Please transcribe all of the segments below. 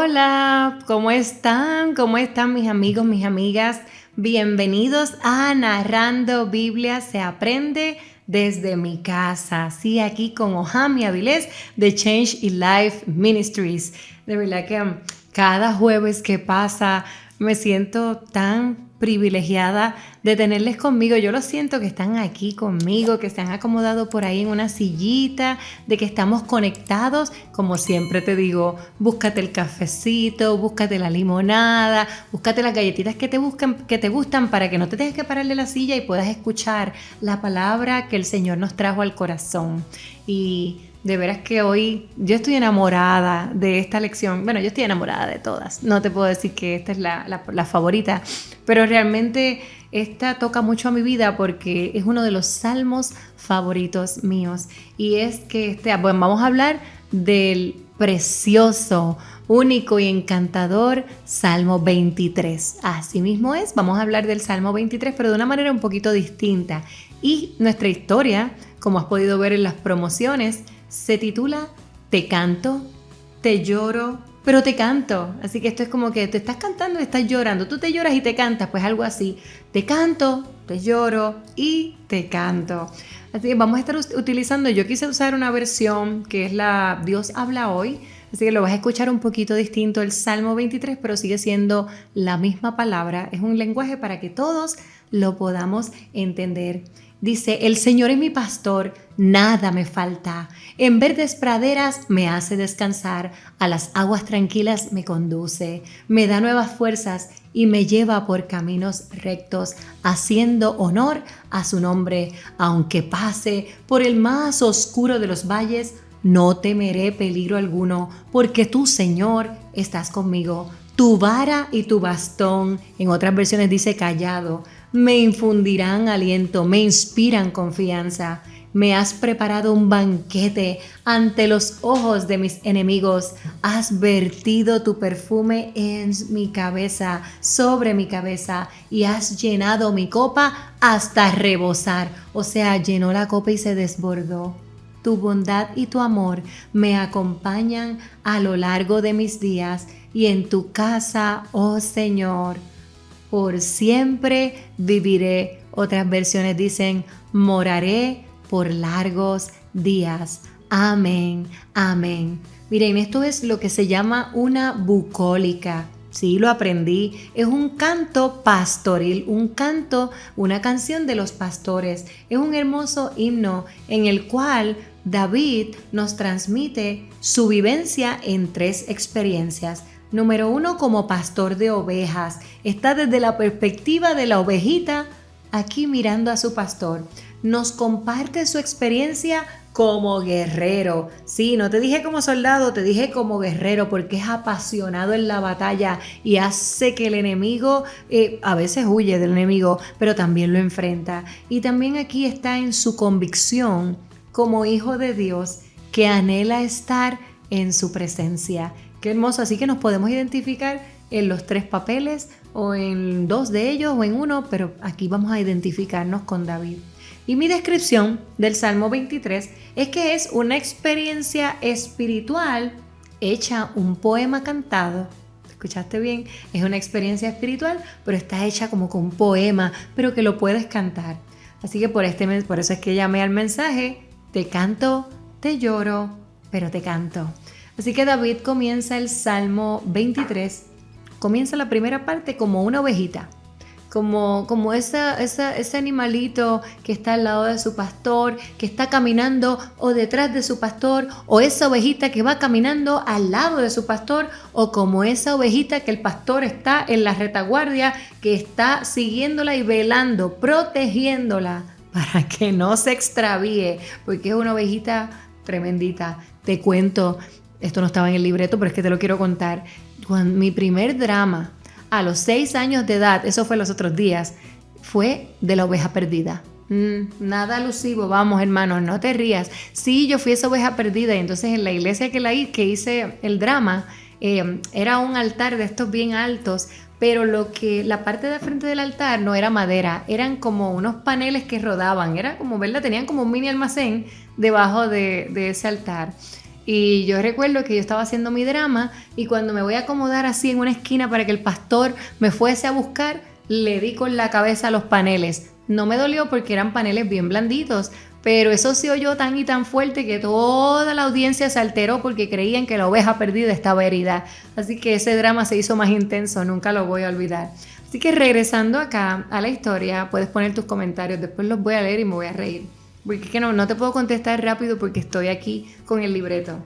Hola, ¿cómo están? ¿Cómo están mis amigos, mis amigas? Bienvenidos a Narrando Biblia se aprende desde mi casa. Sí, aquí con Ohami Avilés de Change y Life Ministries. De verdad que cada jueves que pasa me siento tan privilegiada de tenerles conmigo. Yo lo siento que están aquí conmigo, que se han acomodado por ahí en una sillita, de que estamos conectados. Como siempre te digo, búscate el cafecito, búscate la limonada, búscate las galletitas que te gustan para que no te tengas que parar de la silla y puedas escuchar la palabra que el Señor nos trajo al corazón. Y de veras que hoy yo estoy enamorada de esta lección. Bueno, yo estoy enamorada de todas. No te puedo decir que esta es la favorita, pero realmente esta toca mucho a mi vida porque es uno de los salmos favoritos míos. Y es que bueno, vamos a hablar del precioso, único y encantador Salmo 23. Así mismo es, vamos a hablar del Salmo 23, pero de una manera un poquito distinta. Y nuestra historia, como has podido ver en las promociones, se titula Te canto, te lloro, pero te canto. Así que esto es como que te estás cantando y estás llorando. Tú te lloras y te cantas, pues algo así. Te canto, te lloro y te canto. Así que vamos a estar utilizando, yo quise usar una versión que es la Dios habla hoy. Así que lo vas a escuchar un poquito distinto el Salmo 23, pero sigue siendo la misma palabra. Es un lenguaje para que todos lo podamos entender. Dice, el Señor es mi pastor, nada me falta. En verdes praderas me hace descansar, a las aguas tranquilas me conduce, me da nuevas fuerzas y me lleva por caminos rectos, haciendo honor a su nombre. Aunque pase por el más oscuro de los valles, no temeré peligro alguno, porque tú, Señor, estás conmigo. Tu vara y tu bastón, en otras versiones dice callado, me infundirán aliento, me inspiran confianza. Me has preparado un banquete ante los ojos de mis enemigos. Has vertido tu perfume en mi cabeza, sobre mi cabeza, y has llenado mi copa hasta rebosar. O sea, llenó la copa y se desbordó. Tu bondad y tu amor me acompañan a lo largo de mis días, y en tu casa, oh Señor, por siempre viviré. Otras versiones dicen, moraré por largos días. Amén, amén. Miren, esto es lo que se llama una bucólica. Sí, lo aprendí. Es un canto pastoril, un canto, una canción de los pastores. Es un hermoso himno en el cual David nos transmite su vivencia en 3 experiencias. Número 1, como pastor de ovejas. Está desde la perspectiva de la ovejita, aquí mirando a su pastor. Nos comparte su experiencia como guerrero. Sí, no te dije como soldado, te dije como guerrero, porque es apasionado en la batalla y hace que el enemigo, a veces huye del enemigo, pero también lo enfrenta. Y también aquí está en su convicción como hijo de Dios, que anhela estar en su presencia. Qué hermoso, así que nos podemos identificar en los 3 papeles o en 2 de ellos o en uno, pero aquí vamos a identificarnos con David. Y mi descripción del Salmo 23 es que es una experiencia espiritual hecha un poema cantado. ¿Escuchaste bien? Es una experiencia espiritual, pero está hecha como con un poema, pero que lo puedes cantar. Así que por eso es que llamé al mensaje, te canto, te lloro, pero te canto. Así que David comienza el Salmo 23, comienza la primera parte como una ovejita, como ese animalito que está al lado de su pastor, que está caminando o detrás de su pastor, o esa ovejita que va caminando al lado de su pastor, o como esa ovejita que el pastor está en la retaguardia, que está siguiéndola y velando, protegiéndola para que no se extravíe, porque es una ovejita tremendita. Te cuento, esto no estaba en el libreto, pero es que te lo quiero contar. Mi primer drama a los 6 años de edad, eso fue los otros días, fue de la oveja perdida. Nada alusivo, vamos hermanos, no te rías. Sí, yo fui esa oveja perdida y entonces en la iglesia que hice el drama, era un altar de estos bien altos, pero la parte de frente del altar no era madera, eran como unos paneles que rodaban, era como, ¿verdad? Tenían como un mini almacén debajo de ese altar. Y yo recuerdo que yo estaba haciendo mi drama y cuando me voy a acomodar así en una esquina para que el pastor me fuese a buscar, le di con la cabeza a los paneles. No me dolió porque eran paneles bien blanditos, pero eso se oyó tan y tan fuerte que toda la audiencia se alteró porque creían que la oveja perdida estaba herida. Así que ese drama se hizo más intenso, nunca lo voy a olvidar. Así que regresando acá a la historia, puedes poner tus comentarios, después los voy a leer y me voy a reír. Porque es que no te puedo contestar rápido porque estoy aquí con el libreto.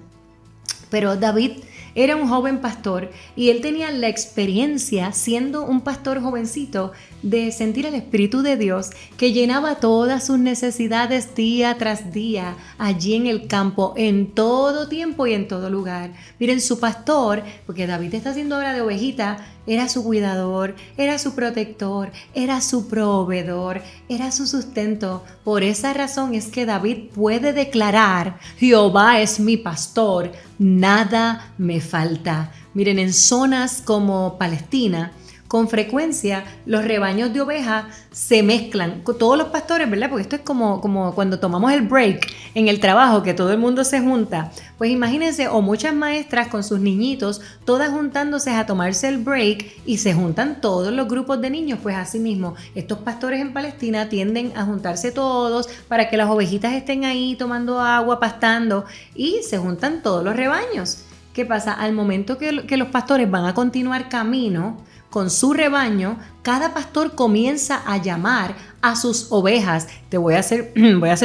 Pero David era un joven pastor y él tenía la experiencia, siendo un pastor jovencito, de sentir el Espíritu de Dios que llenaba todas sus necesidades día tras día allí en el campo, en todo tiempo y en todo lugar. Miren, su pastor, porque David está haciendo obra de ovejita, era su cuidador, era su protector, era su proveedor, era su sustento. Por esa razón es que David puede declarar: Jehová es mi pastor, nada me falta. Miren, en zonas como Palestina, con frecuencia los rebaños de ovejas se mezclan con todos los pastores, ¿verdad? Porque esto es como cuando tomamos el break en el trabajo, que todo el mundo se junta. Pues imagínense, o muchas maestras con sus niñitos, todas juntándose a tomarse el break y se juntan todos los grupos de niños. Pues así mismo, estos pastores en Palestina tienden a juntarse todos para que las ovejitas estén ahí tomando agua, pastando, y se juntan todos los rebaños. ¿Qué pasa? Al momento que los pastores van a continuar camino con su rebaño, cada pastor comienza a llamar a sus ovejas. Voy a hacer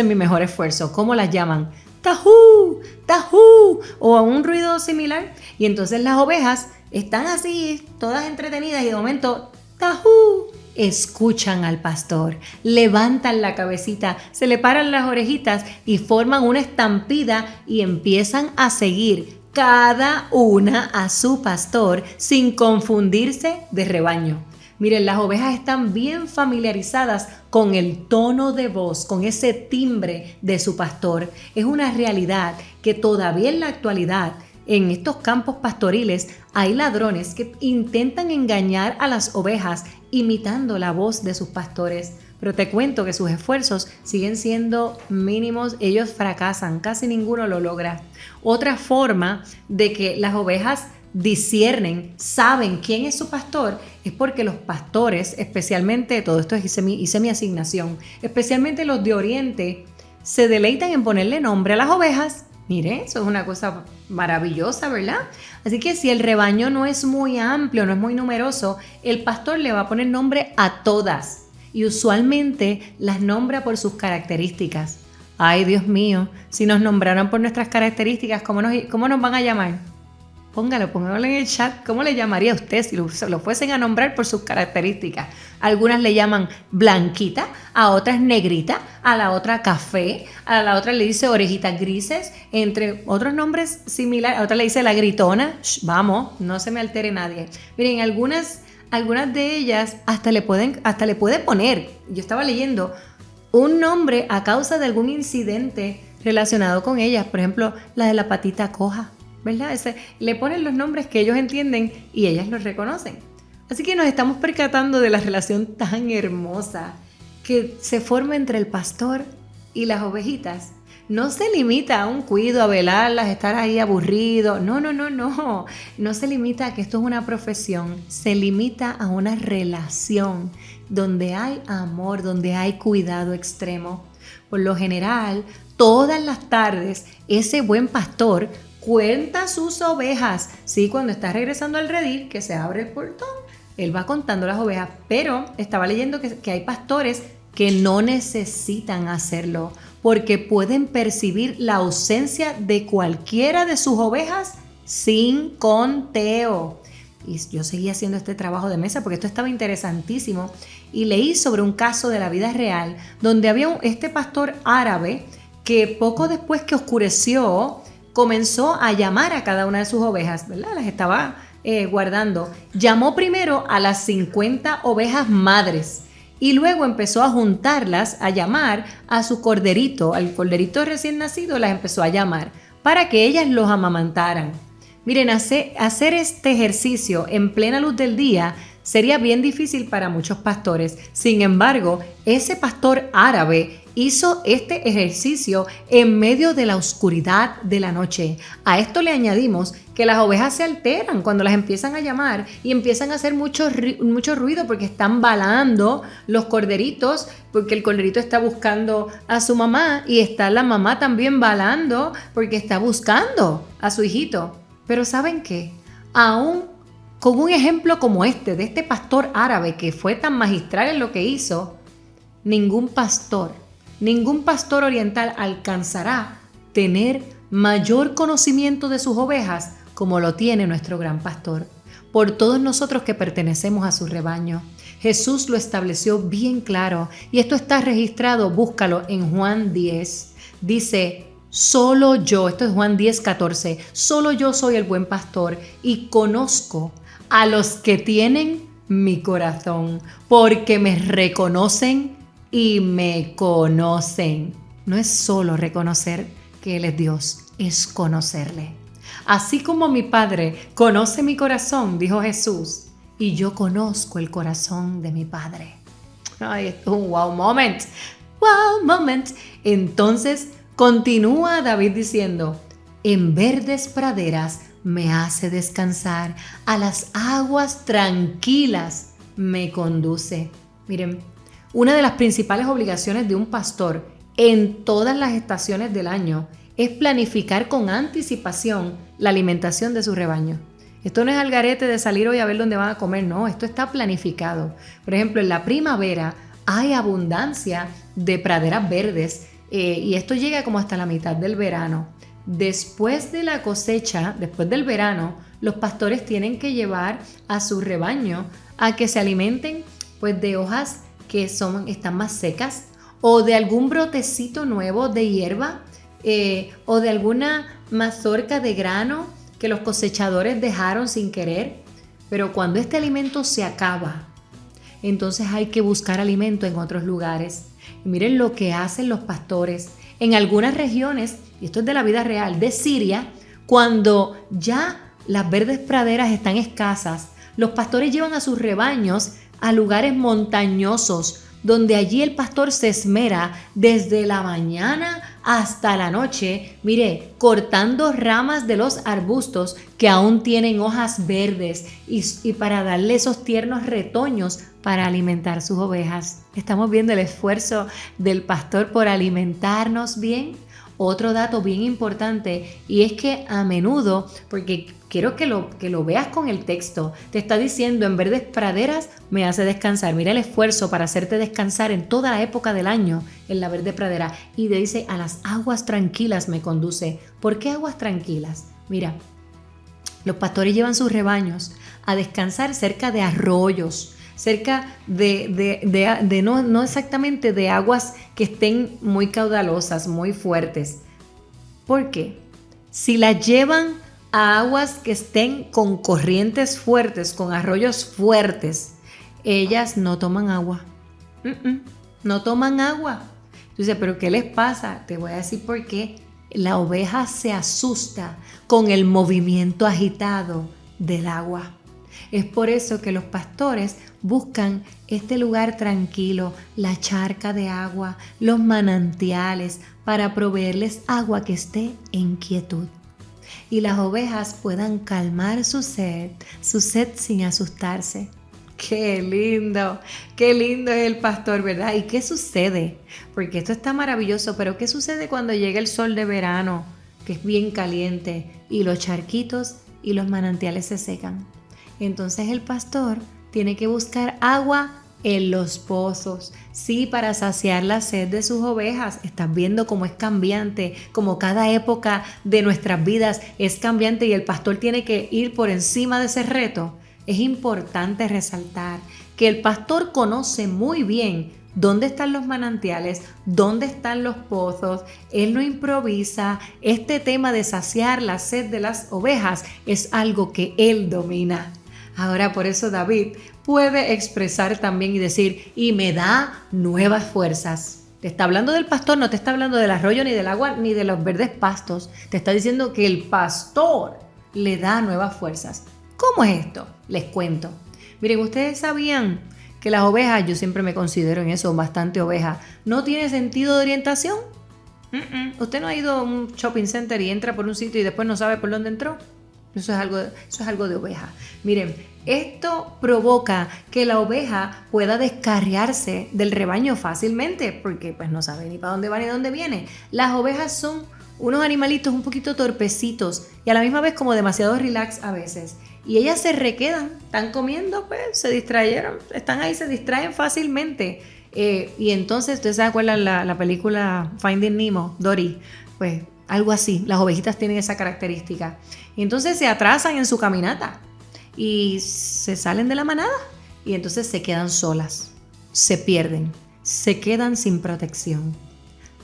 mi mejor esfuerzo. ¿Cómo las llaman? ¡Tajú! ¡Tajú! O a un ruido similar. Y entonces las ovejas están así, todas entretenidas, y de momento, ¡tajú!, escuchan al pastor, levantan la cabecita, se le paran las orejitas y forman una estampida y empiezan a seguir cada una a su pastor sin confundirse de rebaño. Miren, las ovejas están bien familiarizadas con el tono de voz, con ese timbre de su pastor. Es una realidad que todavía en la actualidad, en estos campos pastoriles, hay ladrones que intentan engañar a las ovejas imitando la voz de sus pastores. Pero te cuento que sus esfuerzos siguen siendo mínimos, ellos fracasan, casi ninguno lo logra. Otra forma de que las ovejas disciernen, saben quién es su pastor, es porque los pastores, especialmente, todo esto hice mi asignación, especialmente los de Oriente, se deleitan en ponerle nombre a las ovejas. Mire, eso es una cosa maravillosa, ¿verdad? Así que si el rebaño no es muy amplio, no es muy numeroso, el pastor le va a poner nombre a todas. Y usualmente las nombra por sus características. Ay, Dios mío, si nos nombraran por nuestras características, ¿cómo nos van a llamar? Póngalo en el chat. ¿Cómo le llamaría a usted si lo fuesen a nombrar por sus características? Algunas le llaman blanquita, a otras negrita, a la otra café, a la otra le dice orejitas grises, entre otros nombres similares. A otra le dice la gritona. Vamos, no se me altere nadie. Miren, algunas de ellas hasta le puede poner, yo estaba leyendo, un nombre a causa de algún incidente relacionado con ellas. Por ejemplo, la de la patita coja, ¿verdad? Le ponen los nombres que ellos entienden y ellas los reconocen. Así que nos estamos percatando de la relación tan hermosa que se forma entre el pastor y las ovejitas. No se limita a un cuido, a velarlas, estar ahí aburrido. No. No se limita a que esto es una profesión. Se limita a una relación donde hay amor, donde hay cuidado extremo. Por lo general, todas las tardes, ese buen pastor cuenta sus ovejas. Sí, cuando está regresando al redil, que se abre el portón, él va contando las ovejas. Pero estaba leyendo que hay pastores que no necesitan hacerlo, porque pueden percibir la ausencia de cualquiera de sus ovejas sin conteo. Y yo seguí haciendo este trabajo de mesa porque esto estaba interesantísimo y leí sobre un caso de la vida real donde había este pastor árabe que poco después que oscureció comenzó a llamar a cada una de sus ovejas, ¿verdad? Las estaba guardando. Llamó primero a las 50 ovejas madres y luego empezó a juntarlas, a llamar a su corderito, al corderito recién nacido, las empezó a llamar para que ellas los amamantaran. Miren, hacer este ejercicio en plena luz del día sería bien difícil para muchos pastores. Sin embargo, ese pastor árabe hizo este ejercicio en medio de la oscuridad de la noche. A esto le añadimos que las ovejas se alteran cuando las empiezan a llamar y empiezan a hacer mucho ruido porque están balando los corderitos, porque el corderito está buscando a su mamá y está la mamá también balando porque está buscando a su hijito. Pero ¿saben qué? Aún con un ejemplo como este, de este pastor árabe que fue tan magistral en lo que hizo, ningún pastor oriental alcanzará tener mayor conocimiento de sus ovejas como lo tiene nuestro gran pastor. Por todos nosotros que pertenecemos a su rebaño. Jesús lo estableció bien claro y esto está registrado, búscalo en Juan 10. Dice, solo yo, esto es Juan 10:14, solo yo soy el buen pastor y conozco a los que tienen mi corazón, porque me reconocen y me conocen. No es solo reconocer que Él es Dios, es conocerle. Así como mi Padre conoce mi corazón, dijo Jesús, y yo conozco el corazón de mi Padre. Ay, esto es un wow moment. Wow moment. Entonces continúa David diciendo, en verdes praderas me hace descansar, a las aguas tranquilas me conduce. Miren, una de las principales obligaciones de un pastor en todas las estaciones del año es planificar con anticipación la alimentación de su rebaño. Esto no es al garete de salir hoy a ver dónde van a comer, no, esto está planificado. Por ejemplo, en la primavera hay abundancia de praderas verdes y esto llega como hasta la mitad del verano. Después de la cosecha, después del verano, los pastores tienen que llevar a su rebaño a que se alimenten pues, de hojas que están más secas o de algún brotecito nuevo de hierba o de alguna mazorca de grano que los cosechadores dejaron sin querer. Pero cuando este alimento se acaba, entonces hay que buscar alimento en otros lugares. Y miren lo que hacen los pastores. En algunas regiones, y esto es de la vida real, de Siria, cuando ya las verdes praderas están escasas, los pastores llevan a sus rebaños a lugares montañosos, donde allí el pastor se esmera desde la mañana hasta la noche, mire, cortando ramas de los arbustos que aún tienen hojas verdes y para darle esos tiernos retoños para alimentar sus ovejas. Estamos viendo el esfuerzo del pastor por alimentarnos bien. Otro dato bien importante y es que a menudo, porque quiero que lo veas con el texto, te está diciendo en verdes praderas me hace descansar. Mira el esfuerzo para hacerte descansar en toda la época del año en la verde pradera y te dice a las aguas tranquilas me conduce. ¿Por qué aguas tranquilas? Mira, los pastores llevan sus rebaños a descansar cerca de arroyos, cerca de no exactamente de aguas que estén muy caudalosas, muy fuertes. ¿Por qué? Si las llevan a aguas que estén con corrientes fuertes, con arroyos fuertes, ellas no toman agua. No toman agua. Entonces, ¿pero qué les pasa? Te voy a decir por qué. La oveja se asusta con el movimiento agitado del agua. Es por eso que los pastores buscan este lugar tranquilo, la charca de agua, los manantiales, para proveerles agua que esté en quietud. Y las ovejas puedan calmar su sed sin asustarse. ¡Qué lindo! ¡Qué lindo es el pastor!, ¿verdad? ¿Y qué sucede? Porque esto está maravilloso, pero ¿qué sucede cuando llega el sol de verano, que es bien caliente, y los charquitos y los manantiales se secan? Entonces el pastor tiene que buscar agua en los pozos, sí, para saciar la sed de sus ovejas. Estás viendo cómo es cambiante, como cada época de nuestras vidas es cambiante y el pastor tiene que ir por encima de ese reto. Es importante resaltar que el pastor conoce muy bien dónde están los manantiales, dónde están los pozos. Él no improvisa. Este tema de saciar la sed de las ovejas es algo que él domina. Ahora por eso David puede expresar también y decir, y me da nuevas fuerzas. Te está hablando del pastor, no te está hablando del arroyo, ni del agua, ni de los verdes pastos. Te está diciendo que el pastor le da nuevas fuerzas. ¿Cómo es esto? Les cuento. Miren, ustedes sabían que que las ovejas, yo siempre me considero en eso bastante oveja, no tiene sentido de orientación. Usted no ha ido a un shopping center y entra por un sitio y después no sabe por dónde entró. Eso es algo de oveja. Miren, esto provoca que la oveja pueda descarriarse del rebaño fácilmente porque pues no sabe ni para dónde va ni dónde viene. Las ovejas son unos animalitos un poquito torpecitos y a la misma vez como demasiado relax a veces. Y ellas se requedan, están comiendo, pues se distrayeron, están ahí, se distraen fácilmente. Y entonces, ¿ustedes se acuerdan la película Finding Nemo, Dory? Pues algo así, las ovejitas tienen esa característica. Y entonces se atrasan en su caminata y se salen de la manada y entonces se quedan solas, se pierden, se quedan sin protección.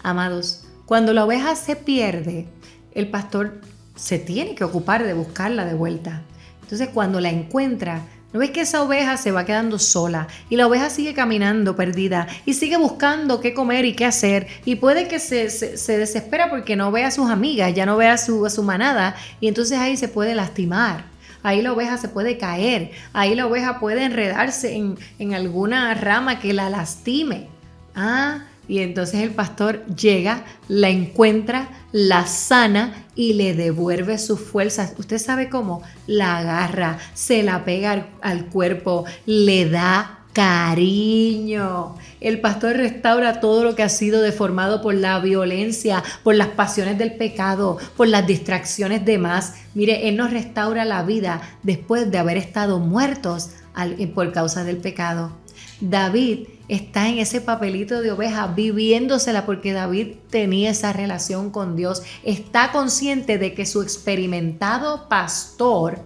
Amados, cuando la oveja se pierde, el pastor se tiene que ocupar de buscarla de vuelta. Entonces cuando la encuentra, ¿no ves que esa oveja se va quedando sola? Y la oveja sigue caminando perdida y sigue buscando qué comer y qué hacer. Y puede que se desespera porque no ve a sus amigas, ya no ve a su manada. Y entonces ahí se puede lastimar. Ahí la oveja se puede caer. Ahí la oveja puede enredarse en alguna rama que la lastime. Y entonces el pastor llega, la encuentra, la sana y le devuelve sus fuerzas. ¿Usted sabe cómo? La agarra, se la pega al cuerpo, le da cariño. El pastor restaura todo lo que ha sido deformado por la violencia, por las pasiones del pecado, por las distracciones de más. Mire, Él nos restaura la vida después de haber estado muertos por causa del pecado. David está en ese papelito de oveja viviéndosela porque David tenía esa relación con Dios. Está consciente de que su experimentado pastor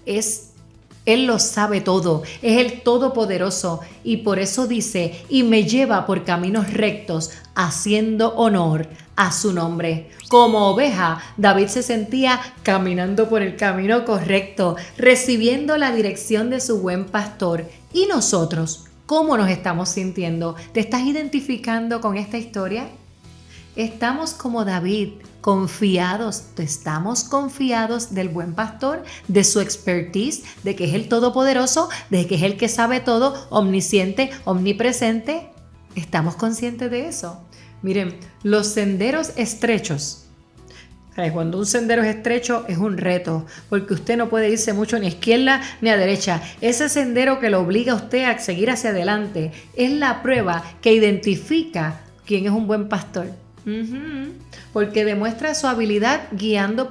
Él lo sabe todo, es el Todopoderoso y por eso dice, y me lleva por caminos rectos, haciendo honor a su nombre. Como oveja, David se sentía caminando por el camino correcto, recibiendo la dirección de su buen pastor. ¿Y nosotros? ¿Cómo nos estamos sintiendo? ¿Te estás identificando con esta historia? Estamos como David, confiados, estamos confiados del buen pastor, de su expertise, de que es el Todopoderoso, de que es el que sabe todo, omnisciente, omnipresente. ¿Estamos conscientes de eso? Miren, los senderos estrechos. Cuando un sendero es estrecho es un reto, porque usted no puede irse mucho ni a izquierda ni a derecha. Ese sendero que lo obliga a usted a seguir hacia adelante es la prueba que identifica quién es un buen pastor. Porque demuestra su habilidad guiando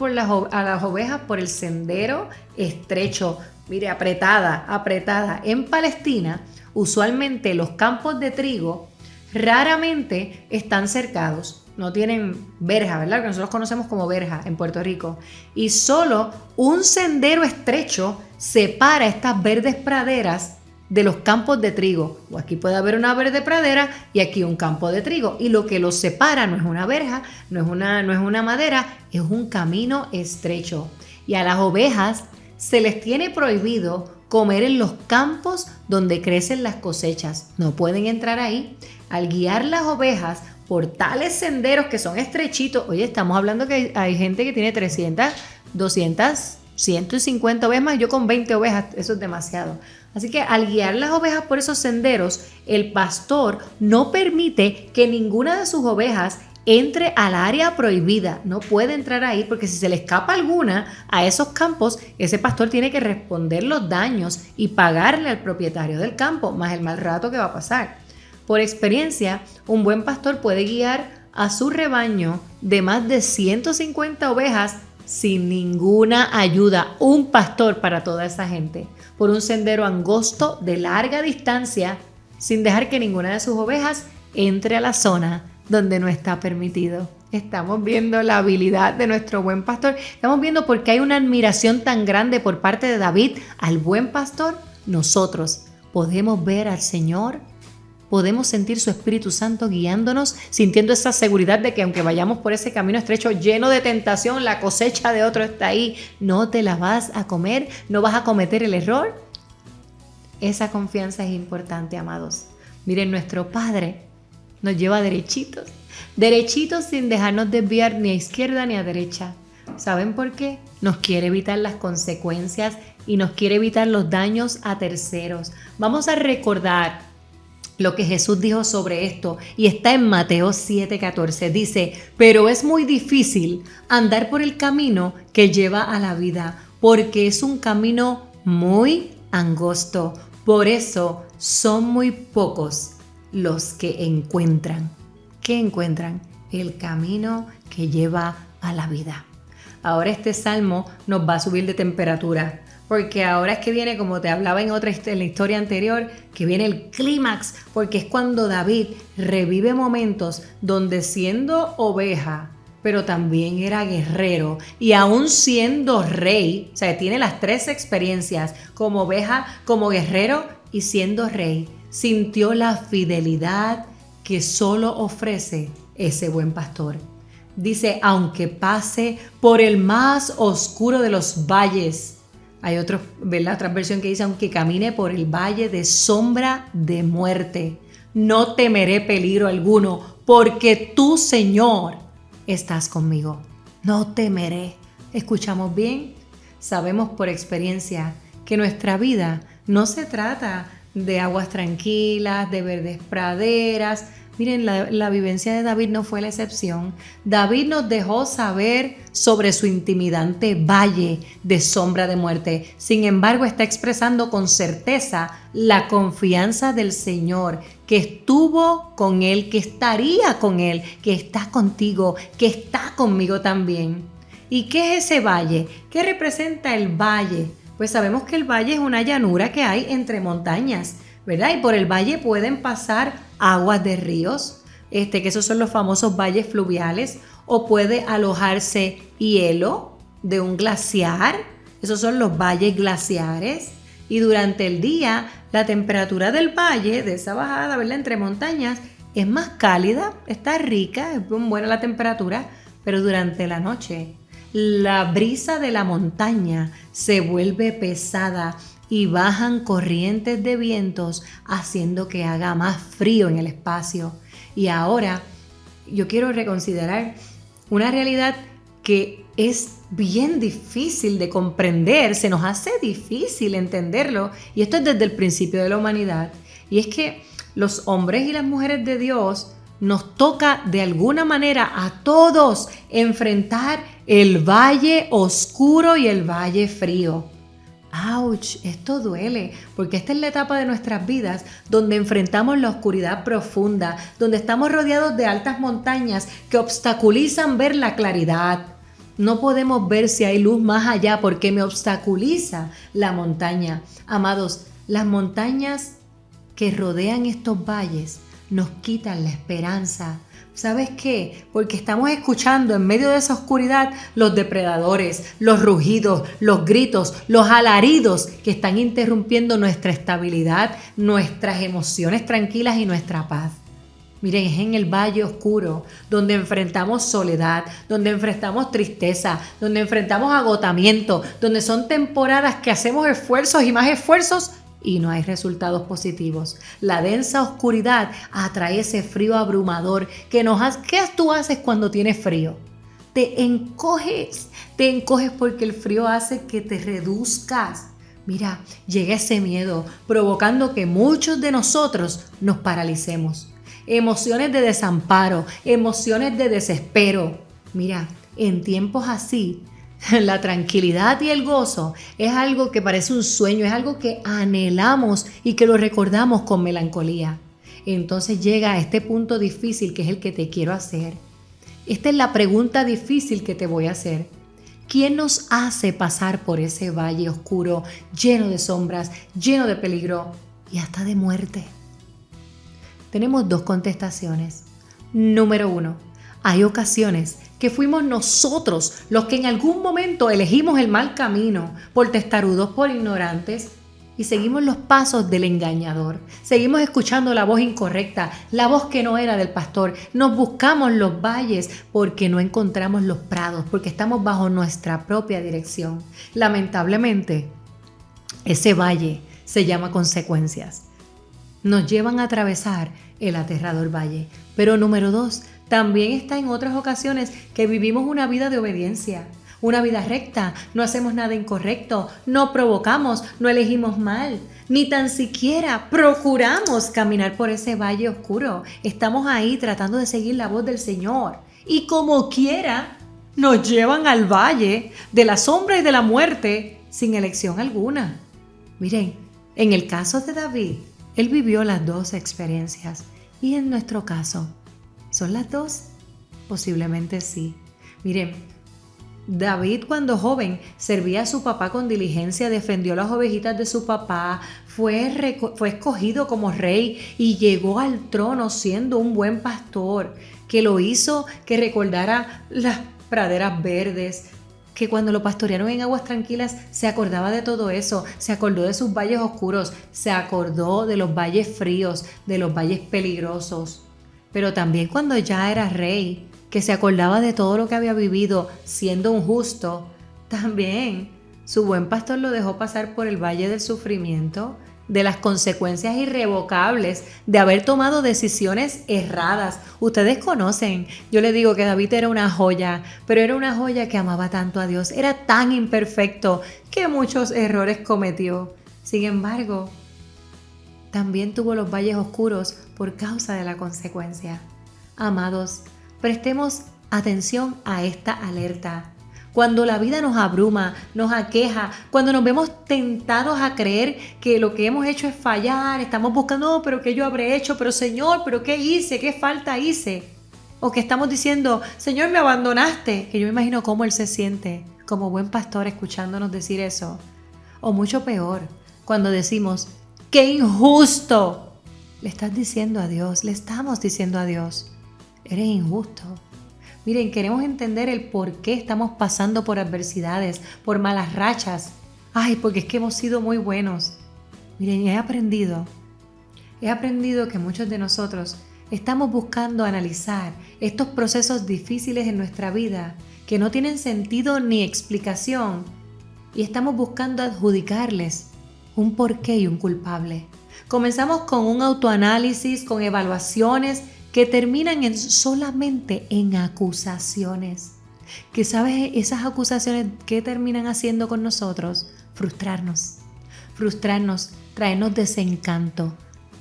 a las ovejas por el sendero estrecho. Mire, apretada. En Palestina, usualmente los campos de trigo raramente están cercados. No tienen verja, ¿verdad? Que nosotros conocemos como verja en Puerto Rico. Y solo un sendero estrecho separa estas verdes praderas de los campos de trigo. O aquí puede haber una verde pradera y aquí un campo de trigo. Y lo que los separa no es una verja, no es una madera, es un camino estrecho. Y a las ovejas se les tiene prohibido comer en los campos donde crecen las cosechas. No pueden entrar ahí. Al guiar las ovejas por tales senderos que son estrechitos, oye, estamos hablando que hay gente que tiene 300, 200, 150 ovejas más, yo con 20 ovejas, eso es demasiado. Así que al guiar las ovejas por esos senderos, el pastor no permite que ninguna de sus ovejas entre al área prohibida. No puede entrar ahí porque si se le escapa alguna a esos campos, ese pastor tiene que responder los daños y pagarle al propietario del campo, más el mal rato que va a pasar. Por experiencia, un buen pastor puede guiar a su rebaño de más de 150 ovejas sin ninguna ayuda. Un pastor para toda esa gente, por un sendero angosto de larga distancia, sin dejar que ninguna de sus ovejas entre a la zona donde no está permitido. Estamos viendo la habilidad de nuestro buen pastor. Estamos viendo por qué hay una admiración tan grande por parte de David al buen pastor. Nosotros podemos ver al Señor. Podemos sentir su Espíritu Santo guiándonos, sintiendo esa seguridad de que aunque vayamos por ese camino estrecho lleno de tentación, la cosecha de otro está ahí. No te la vas a comer, no vas a cometer el error. Esa confianza es importante, amados. Miren, nuestro Padre nos lleva derechitos sin dejarnos desviar ni a izquierda ni a derecha. ¿Saben por qué? Nos quiere evitar las consecuencias y nos quiere evitar los daños a terceros. Vamos a recordar lo que Jesús dijo sobre esto y está en Mateo 7:14. Dice, pero es muy difícil andar por el camino que lleva a la vida, porque es un camino muy angosto. Por eso son muy pocos los que encuentran. ¿Qué encuentran? El camino que lleva a la vida. Ahora este salmo nos va a subir de temperatura, porque ahora es que viene, como te hablaba en la historia anterior, que viene el clímax, porque es cuando David revive momentos donde siendo oveja, pero también era guerrero, y aún siendo rey, o sea, tiene las tres experiencias, como oveja, como guerrero y siendo rey, sintió la fidelidad que solo ofrece ese buen pastor. Dice, aunque pase por el más oscuro de los valles. Hay otra versión que dice, aunque camine por el valle de sombra de muerte, no temeré peligro alguno, porque tú, Señor, estás conmigo. No temeré. ¿Escuchamos bien? Sabemos por experiencia que nuestra vida no se trata de aguas tranquilas, de verdes praderas. Miren, la vivencia de David no fue la excepción. David nos dejó saber sobre su intimidante valle de sombra de muerte. Sin embargo, está expresando con certeza la confianza del Señor, que estuvo con él, que estaría con él, que está contigo, que está conmigo también. ¿Y qué es ese valle? ¿Qué representa el valle? Pues sabemos que el valle es una llanura que hay entre montañas, ¿verdad? Y por el valle pueden pasar aguas de ríos, que esos son los famosos valles fluviales, o puede alojarse hielo de un glaciar, esos son los valles glaciares, y durante el día la temperatura del valle, de esa bajada, ¿verdad?, entre montañas, es más cálida, está rica, es buena la temperatura, pero durante la noche la brisa de la montaña se vuelve pesada y bajan corrientes de vientos haciendo que haga más frío en el espacio. Y ahora yo quiero reconsiderar una realidad que es bien difícil de comprender, se nos hace difícil entenderlo, y esto es desde el principio de la humanidad, y es que los hombres y las mujeres de Dios nos toca de alguna manera a todos enfrentar el valle oscuro y el valle frío. ¡Auch! Esto duele, porque esta es la etapa de nuestras vidas donde enfrentamos la oscuridad profunda, donde estamos rodeados de altas montañas que obstaculizan ver la claridad. No podemos ver si hay luz más allá porque me obstaculiza la montaña. Amados, las montañas que rodean estos valles nos quitan la esperanza. ¿Sabes qué? Porque estamos escuchando en medio de esa oscuridad los depredadores, los rugidos, los gritos, los alaridos que están interrumpiendo nuestra estabilidad, nuestras emociones tranquilas y nuestra paz. Miren, es en el valle oscuro donde enfrentamos soledad, donde enfrentamos tristeza, donde enfrentamos agotamiento, donde son temporadas que hacemos esfuerzos y más esfuerzos y no hay resultados positivos. La densa oscuridad atrae ese frío abrumador que nos hace. ¿Qué tú haces cuando tienes frío? Te encoges porque el frío hace que te reduzcas. Mira, llega ese miedo provocando que muchos de nosotros nos paralicemos. Emociones de desamparo, emociones de desespero. Mira, en tiempos así, la tranquilidad y el gozo es algo que parece un sueño, es algo que anhelamos y que lo recordamos con melancolía. Entonces llega a este punto difícil que es el que te quiero hacer. Esta es la pregunta difícil que te voy a hacer. ¿Quién nos hace pasar por ese valle oscuro, lleno de sombras, lleno de peligro y hasta de muerte? Tenemos dos contestaciones. Número 1, hay ocasiones que fuimos nosotros los que en algún momento elegimos el mal camino por testarudos, por ignorantes, y seguimos los pasos del engañador. Seguimos escuchando la voz incorrecta, la voz que no era del pastor. Nos buscamos los valles porque no encontramos los prados, porque estamos bajo nuestra propia dirección. Lamentablemente, ese valle se llama consecuencias. Nos llevan a atravesar el aterrador valle. Pero número 2, también está en otras ocasiones que vivimos una vida de obediencia, una vida recta, no hacemos nada incorrecto, no provocamos, no elegimos mal, ni tan siquiera procuramos caminar por ese valle oscuro. Estamos ahí tratando de seguir la voz del Señor y como quiera nos llevan al valle de la sombra y de la muerte sin elección alguna. Miren, en el caso de David, él vivió las dos experiencias y en nuestro caso, ¿son las dos? Posiblemente sí. Miren, David cuando joven servía a su papá con diligencia, defendió las ovejitas de su papá, fue escogido como rey y llegó al trono siendo un buen pastor que lo hizo que recordara las praderas verdes, que cuando lo pastorearon en aguas tranquilas se acordaba de todo eso, se acordó de sus valles oscuros, se acordó de los valles fríos, de los valles peligrosos. Pero también cuando ya era rey, que se acordaba de todo lo que había vivido siendo un justo, también su buen pastor lo dejó pasar por el valle del sufrimiento, de las consecuencias irrevocables de haber tomado decisiones erradas. Ustedes conocen, yo les digo que David era una joya, pero era una joya que amaba tanto a Dios, era tan imperfecto que muchos errores cometió. Sin embargo, también tuvo los valles oscuros por causa de la consecuencia. Amados, prestemos atención a esta alerta. Cuando la vida nos abruma, nos aqueja, cuando nos vemos tentados a creer que lo que hemos hecho es fallar, estamos buscando, no, pero ¿qué yo habré hecho? Pero Señor, ¿pero qué hice? ¿Qué falta hice? O que estamos diciendo, Señor, me abandonaste. Que yo me imagino cómo Él se siente como buen pastor escuchándonos decir eso. O mucho peor, cuando decimos, ¡qué injusto! Le estás diciendo a Dios, le estamos diciendo a Dios, eres injusto. Miren, queremos entender el por qué estamos pasando por adversidades, por malas rachas. Ay, porque es que hemos sido muy buenos. Miren, he aprendido que muchos de nosotros estamos buscando analizar estos procesos difíciles en nuestra vida que no tienen sentido ni explicación y estamos buscando adjudicarles un porqué y un culpable. Comenzamos con un autoanálisis, con evaluaciones que terminan solamente en acusaciones. Que sabes, esas acusaciones, ¿qué terminan haciendo con nosotros? Frustrarnos, traernos desencanto.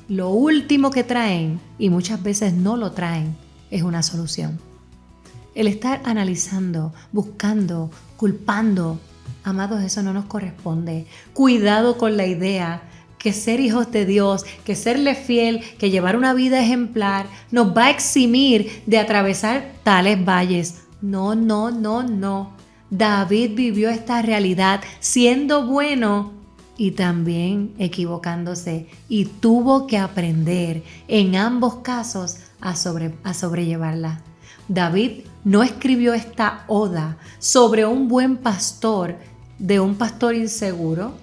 Lo último que traen, y muchas veces no lo traen, es una solución. El estar analizando, buscando, culpando, amados, eso no nos corresponde. Cuidado con la idea que ser hijos de Dios, que serle fiel, que llevar una vida ejemplar nos va a eximir de atravesar tales valles. No. David vivió esta realidad siendo bueno y también equivocándose y tuvo que aprender en ambos casos a sobrellevarla. David no escribió esta oda sobre un buen pastor de un pastor inseguro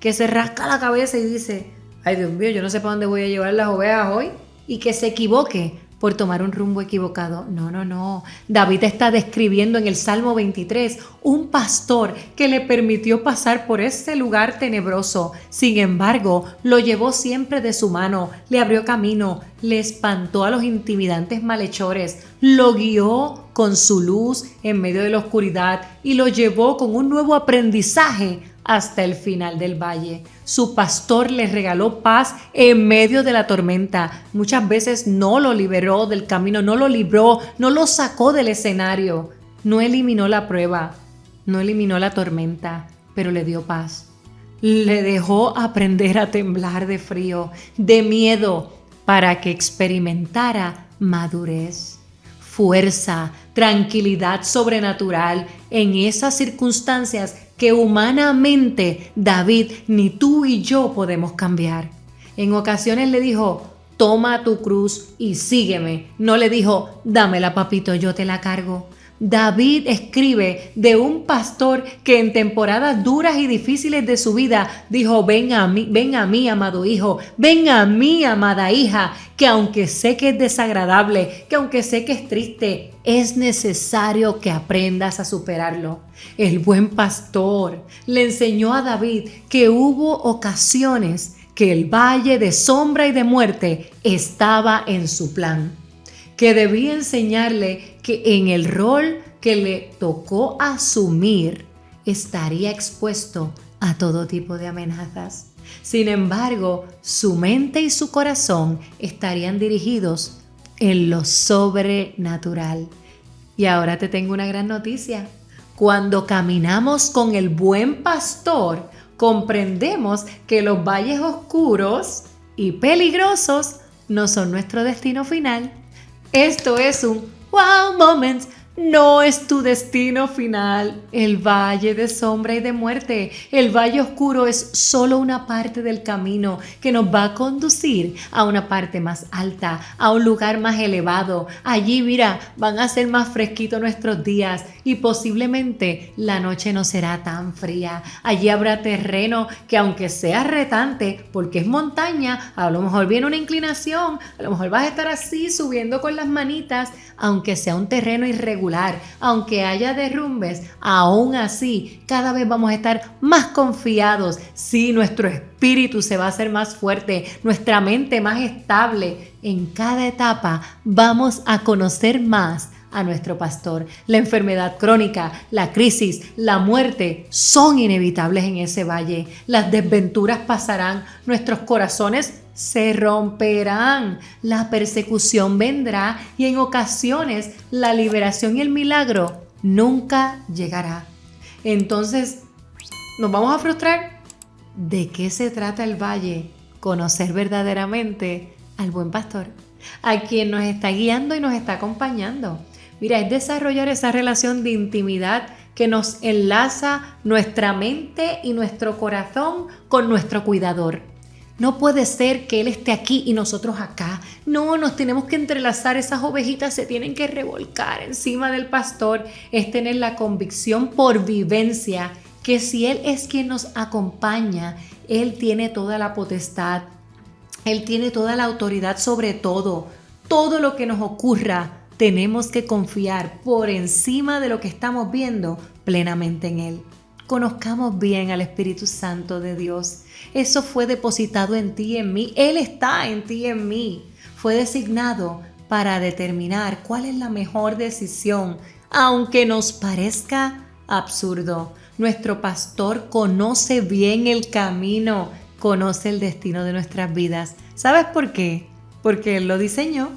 que se rasca la cabeza y dice, ay Dios mío, yo no sé para dónde voy a llevar las ovejas hoy, y que se equivoque por tomar un rumbo equivocado. No. David está describiendo en el Salmo 23 un pastor que le permitió pasar por ese lugar tenebroso. Sin embargo, lo llevó siempre de su mano, le abrió camino, le espantó a los intimidantes malhechores, lo guió con su luz en medio de la oscuridad y lo llevó con un nuevo aprendizaje hasta el final del valle. Su pastor le regaló paz en medio de la tormenta. Muchas veces no lo liberó del camino, no lo libró, no lo sacó del escenario, no eliminó la prueba, no eliminó la tormenta, pero le dio paz. Le dejó aprender a temblar de frío, de miedo, para que experimentara madurez, fuerza, tranquilidad sobrenatural en esas circunstancias que humanamente David ni tú y yo podemos cambiar. En ocasiones le dijo, toma tu cruz y sígueme. No le dijo, dámela papito, yo te la cargo. David escribe de un pastor que en temporadas duras y difíciles de su vida dijo, ven a mí, amado hijo, ven a mí, amada hija, que aunque sé que es desagradable, que aunque sé que es triste, es necesario que aprendas a superarlo. El buen pastor le enseñó a David que hubo ocasiones que el valle de sombra y de muerte estaba en su plan, que debía enseñarle que en el rol que le tocó asumir estaría expuesto a todo tipo de amenazas. Sin embargo, su mente y su corazón estarían dirigidos en lo sobrenatural. Y ahora te tengo una gran noticia. Cuando caminamos con el buen pastor, comprendemos que los valles oscuros y peligrosos no son nuestro destino final. Esto es un wow moment. No es tu destino final, el valle de sombra y de muerte. El valle oscuro es solo una parte del camino que nos va a conducir a una parte más alta, a un lugar más elevado. Allí, mira, van a ser más fresquitos nuestros días y posiblemente la noche no será tan fría. Allí habrá terreno que, aunque sea retante, porque es montaña, a lo mejor viene una inclinación, a lo mejor vas a estar así subiendo con las manitas, aunque sea un terreno irregular, aunque haya derrumbes, aún así cada vez vamos a estar más confiados. Sí, nuestro espíritu se va a hacer más fuerte, nuestra mente más estable. En cada etapa vamos a conocer más a nuestro pastor. La enfermedad crónica, la crisis, la muerte son inevitables en ese valle. Las desventuras pasarán, nuestros corazones se romperán, la persecución vendrá y en ocasiones la liberación y el milagro nunca llegará. Entonces, ¿nos vamos a frustrar? ¿De qué se trata el valle? Conocer verdaderamente al buen pastor, a quien nos está guiando y nos está acompañando. Mira, es desarrollar esa relación de intimidad que nos enlaza nuestra mente y nuestro corazón con nuestro cuidador. No puede ser que Él esté aquí y nosotros acá. No, nos tenemos que entrelazar. Esas ovejitas se tienen que revolcar encima del pastor. Es tener la convicción por vivencia que si Él es quien nos acompaña, Él tiene toda la potestad. Él tiene toda la autoridad sobre todo. Todo lo que nos ocurra, tenemos que confiar por encima de lo que estamos viendo plenamente en Él. Conozcamos bien al Espíritu Santo de Dios. Eso fue depositado en ti y en mí. Él está en ti y en mí. Fue designado para determinar cuál es la mejor decisión, aunque nos parezca absurdo. Nuestro pastor conoce bien el camino, conoce el destino de nuestras vidas. ¿Sabes por qué? Porque Él lo diseñó.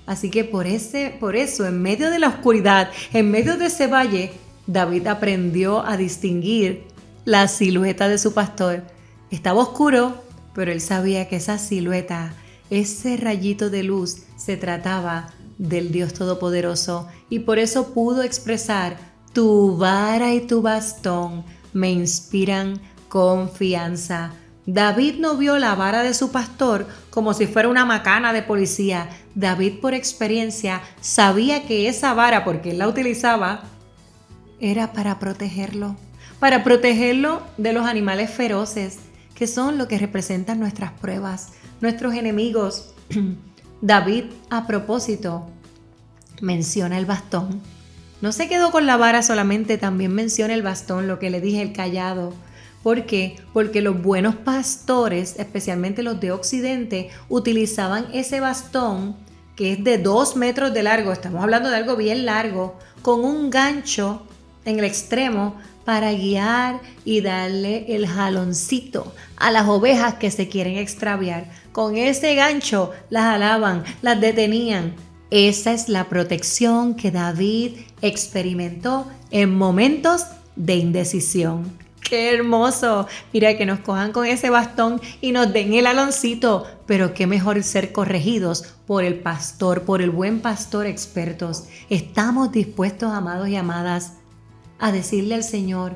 Así que por eso, en medio de la oscuridad, en medio de ese valle, David aprendió a distinguir la silueta de su pastor. Estaba oscuro, pero él sabía que esa silueta, ese rayito de luz, se trataba del Dios Todopoderoso y por eso pudo expresar: tu vara y tu bastón me inspiran confianza. David no vio la vara de su pastor como si fuera una macana de policía. David, por experiencia, sabía que esa vara, porque él la utilizaba, era para protegerlo de los animales feroces, que son lo que representan nuestras pruebas, nuestros enemigos. David, a propósito, menciona el bastón. No se quedó con la vara solamente, también menciona el bastón, lo que le dije, el cayado. ¿Por qué? Porque los buenos pastores, especialmente los de Occidente, utilizaban ese bastón que es de 2 metros de largo, estamos hablando de algo bien largo, con un gancho en el extremo para guiar y darle el jaloncito a las ovejas que se quieren extraviar. Con ese gancho las jalaban, las detenían. Esa es la protección que David experimentó en momentos de indecisión. ¡Qué hermoso! Mira, que nos cojan con ese bastón y nos den el jaloncito, pero qué mejor ser corregidos por el pastor, por el buen pastor expertos. Estamos dispuestos, amados y amadas, a decirle al Señor: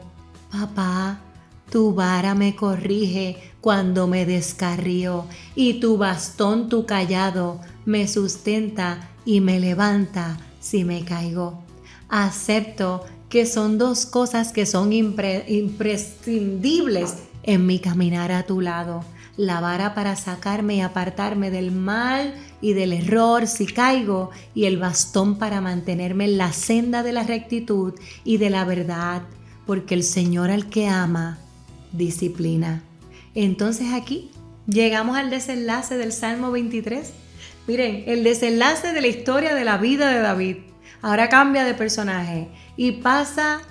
papá, tu vara me corrige cuando me descarrío y tu bastón, tu cayado, me sustenta y me levanta si me caigo. Acepto que son 2 cosas que son imprescindibles en mi caminar a tu lado. La vara para sacarme y apartarme del mal y del error si caigo, y el bastón para mantenerme en la senda de la rectitud y de la verdad, porque el Señor al que ama, disciplina. Entonces aquí llegamos al desenlace del Salmo 23. Miren, el desenlace de la historia de la vida de David. Ahora cambia de personaje. y pasa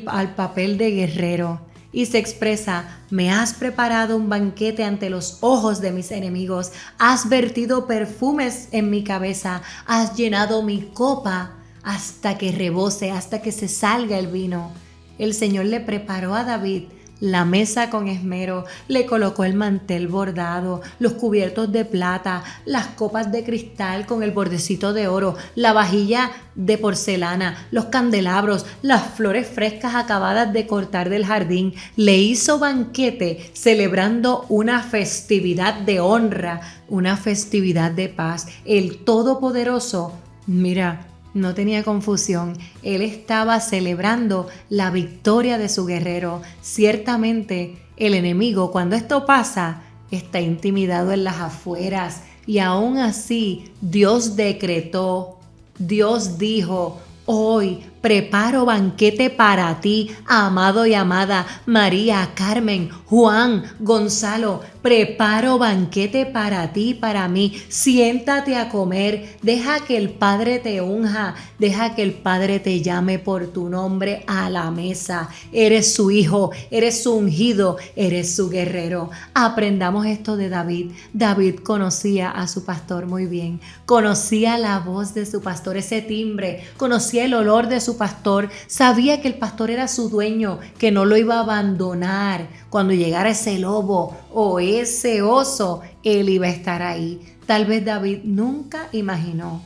al papel de guerrero y se expresa: me has preparado un banquete ante los ojos de mis enemigos, has vertido perfumes en mi cabeza, has llenado mi copa hasta que rebose, hasta que se salga el vino. El Señor le preparó a David la mesa con esmero, le colocó el mantel bordado, los cubiertos de plata, las copas de cristal con el bordecito de oro, la vajilla de porcelana, los candelabros, las flores frescas acabadas de cortar del jardín. Le hizo banquete celebrando una festividad de honra, una festividad de paz. El Todopoderoso, mira, no tenía confusión, él estaba celebrando la victoria de su guerrero. Ciertamente el enemigo, cuando esto pasa, está intimidado en las afueras, y aún así Dios decretó, Dios dijo: hoy preparo banquete para ti, amado y amada, María, Carmen, Juan, Gonzalo. Preparo banquete para ti, para mí. Siéntate a comer. Deja que el Padre te unja. Deja que el Padre te llame por tu nombre a la mesa. Eres su hijo, eres su ungido, eres su guerrero. Aprendamos esto de David. David conocía a su pastor muy bien. Conocía la voz de su pastor, ese timbre. Conocía el olor de su pastor. Sabía que el pastor era su dueño, que no lo iba a abandonar. Cuando llegara ese lobo o ese oso, él iba a estar ahí. Tal vez David nunca imaginó,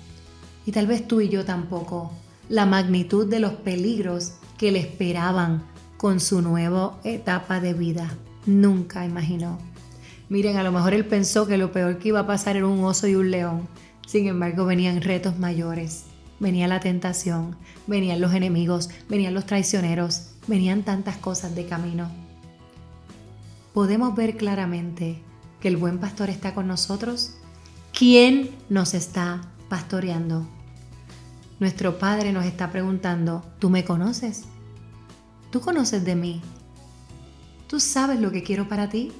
y tal vez tú y yo tampoco, la magnitud de los peligros que le esperaban con su nueva etapa de vida. Nunca imaginó. Miren, a lo mejor él pensó que lo peor que iba a pasar era un oso y un león. Sin embargo, venían retos mayores. Venía la tentación, venían los enemigos, venían los traicioneros, venían tantas cosas de camino. Podemos ver claramente que el buen pastor está con nosotros. ¿Quién nos está pastoreando? Nuestro Padre nos está preguntando: ¿tú me conoces? ¿Tú conoces de mí? ¿Tú sabes lo que quiero para ti?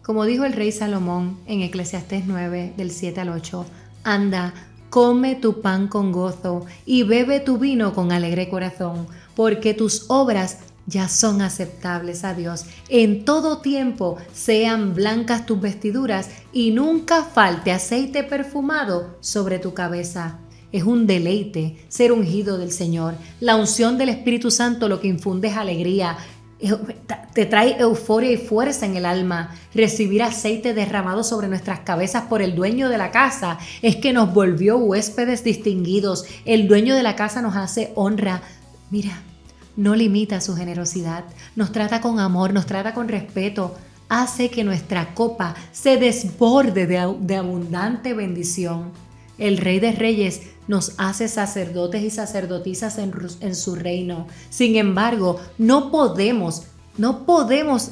Como dijo el rey Salomón en Eclesiastés 9, del 7 al 8, anda, come tu pan con gozo y bebe tu vino con alegre corazón, porque tus obras ya son aceptables a Dios. En todo tiempo sean blancas tus vestiduras y nunca falte aceite perfumado sobre tu cabeza. Es un deleite ser ungido del Señor. La unción del Espíritu Santo lo que infunde es alegría. Te trae euforia y fuerza en el alma. Recibir aceite derramado sobre nuestras cabezas por el dueño de la casa es que nos volvió huéspedes distinguidos. El dueño de la casa nos hace honra. Mira, no limita su generosidad, nos trata con amor, nos trata con respeto, hace que nuestra copa se desborde de abundante bendición. El Rey de Reyes nos hace sacerdotes y sacerdotisas en su reino. Sin embargo, no podemos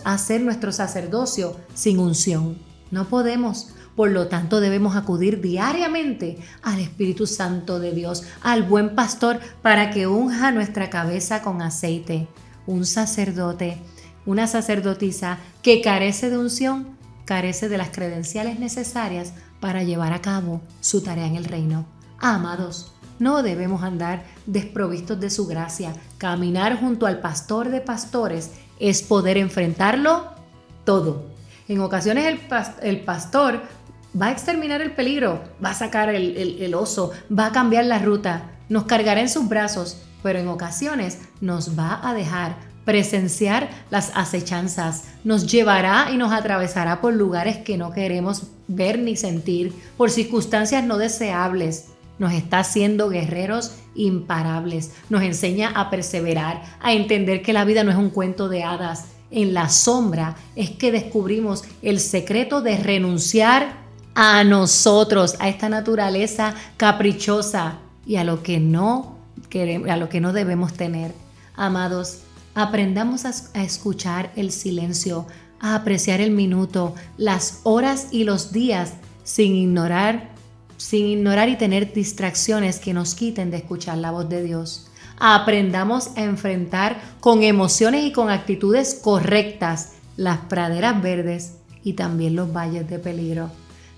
hacer nuestro sacerdocio sin unción. No podemos. Por lo tanto, debemos acudir diariamente al Espíritu Santo de Dios, al buen pastor, para que unja nuestra cabeza con aceite. Un sacerdote, una sacerdotisa que carece de unción, carece de las credenciales necesarias para llevar a cabo su tarea en el reino. Amados, no debemos andar desprovistos de su gracia. Caminar junto al pastor de pastores es poder enfrentarlo todo. En ocasiones el pastor va a exterminar el peligro, va a sacar el oso, va a cambiar la ruta, nos cargará en sus brazos, pero en ocasiones nos va a dejar presenciar las acechanzas, nos llevará y nos atravesará por lugares que no queremos ver ni sentir, por circunstancias no deseables. Nos está haciendo guerreros imparables, nos enseña a perseverar, a entender que la vida no es un cuento de hadas. En la sombra es que descubrimos el secreto de renunciar a nosotros, a esta naturaleza caprichosa y a lo que no queremos, a lo que no debemos tener. Amados, aprendamos a escuchar el silencio, a apreciar el minuto, las horas y los días sin ignorar y tener distracciones que nos quiten de escuchar la voz de Dios. Aprendamos a enfrentar con emociones y con actitudes correctas las praderas verdes y también los valles de peligro.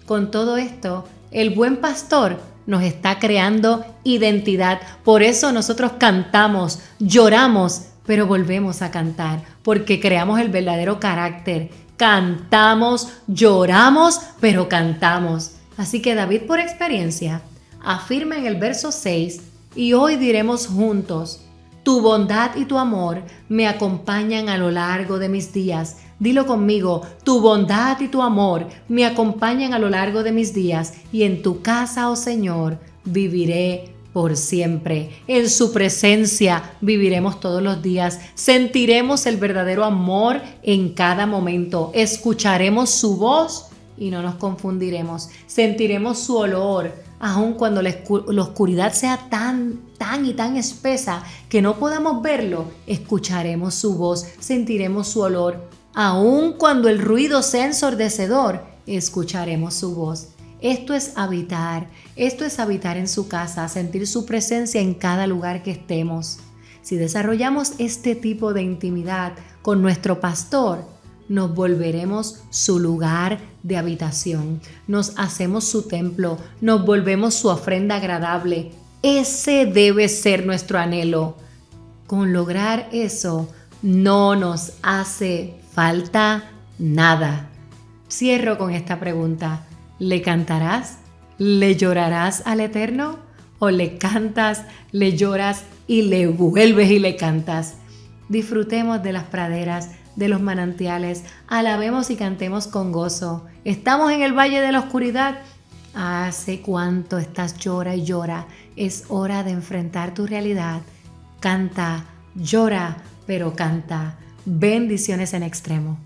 Con todo esto, El buen pastor nos está creando identidad. Por eso nosotros cantamos, lloramos, pero volvemos a cantar, porque creamos el verdadero carácter. Cantamos, lloramos, pero cantamos. Así que David, por experiencia, afirma en el verso 6, y hoy diremos juntos: tu bondad y tu amor me acompañan a lo largo de mis días. Dilo conmigo: tu bondad y tu amor me acompañan a lo largo de mis días, y en tu casa, oh Señor, viviré por siempre. En su presencia viviremos todos los días. Sentiremos el verdadero amor en cada momento. Escucharemos su voz y no nos confundiremos. Sentiremos su olor, aun cuando la oscuridad sea tan espesa que no podamos verlo. Escucharemos su voz, sentiremos su olor. Aun cuando el ruido sea ensordecedor, escucharemos su voz. Esto es habitar en su casa, sentir su presencia en cada lugar que estemos. Si desarrollamos este tipo de intimidad con nuestro pastor, nos volveremos su lugar de habitación, nos hacemos su templo, nos volvemos su ofrenda agradable. Ese debe ser nuestro anhelo. Con lograr eso, no nos hace falta nada. Cierro con esta pregunta: ¿le cantarás? ¿Le llorarás al Eterno? ¿O le cantas, le lloras y le vuelves y le cantas? Disfrutemos de las praderas, de los manantiales, alabemos y cantemos con gozo. Estamos en el valle de la oscuridad. ¿Hace cuánto estás llora y llora? Es hora de enfrentar tu realidad. Canta, llora, pero canta. Bendiciones en extremo.